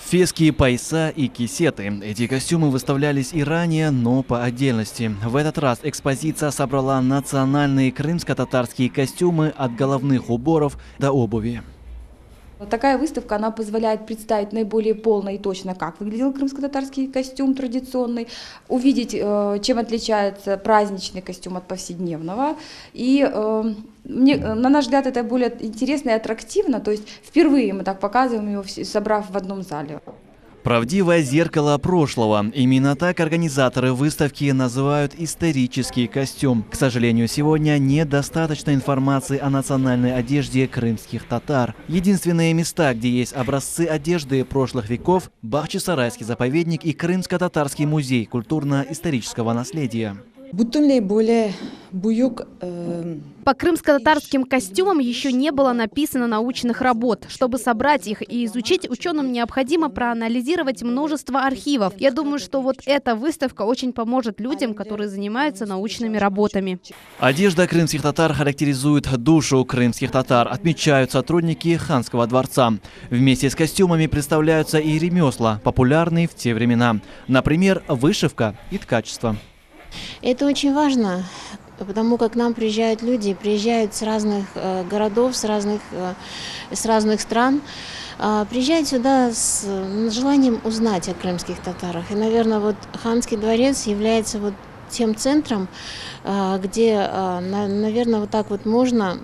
Фески, пояса и кисеты. Эти костюмы выставлялись и ранее, но по отдельности. В этот раз экспозиция собрала национальные крымско-татарские костюмы от головных уборов до обуви. Такая выставка, она позволяет представить наиболее полно и точно, как выглядел крымско-татарский костюм традиционный, увидеть, чем отличается праздничный костюм от повседневного. И на наш взгляд, это более интересно и аттрактивно, то есть впервые мы так показываем его, собрав в одном зале. Правдивое зеркало прошлого. Именно так организаторы выставки называют исторический костюм. К сожалению, сегодня недостаточно информации о национальной одежде крымских татар. Единственные места, где есть образцы одежды прошлых веков – Бахчисарайский заповедник и Крымско-татарский музей культурно-исторического наследия. По крымско-татарским костюмам еще не было написано научных работ. Чтобы собрать их и изучить, ученым необходимо проанализировать множество архивов. Я думаю, что вот эта выставка очень поможет людям, которые занимаются научными работами. Одежда крымских татар характеризует душу крымских татар, отмечают сотрудники ханского дворца. Вместе с костюмами представляются и ремесла, популярные в те времена. Например, вышивка и ткачество. Это очень важно, потому как к нам приезжают люди, приезжают с разных городов, с разных стран, приезжают сюда с желанием узнать о крымских татарах. И, наверное, вот Ханский дворец является вот тем центром, где, наверное, вот так вот можно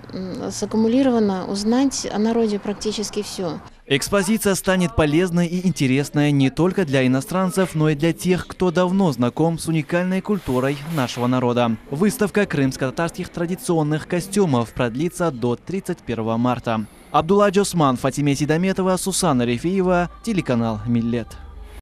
саккумулированно узнать о народе практически все. Экспозиция станет полезной и интересной не только для иностранцев, но и для тех, кто давно знаком с уникальной культурой нашего народа. Выставка крымско-татарских традиционных костюмов продлится до 31 марта. Абдулла Джосман, Фатиме Сидометова, Сусанна Рефиева, телеканал Миллет.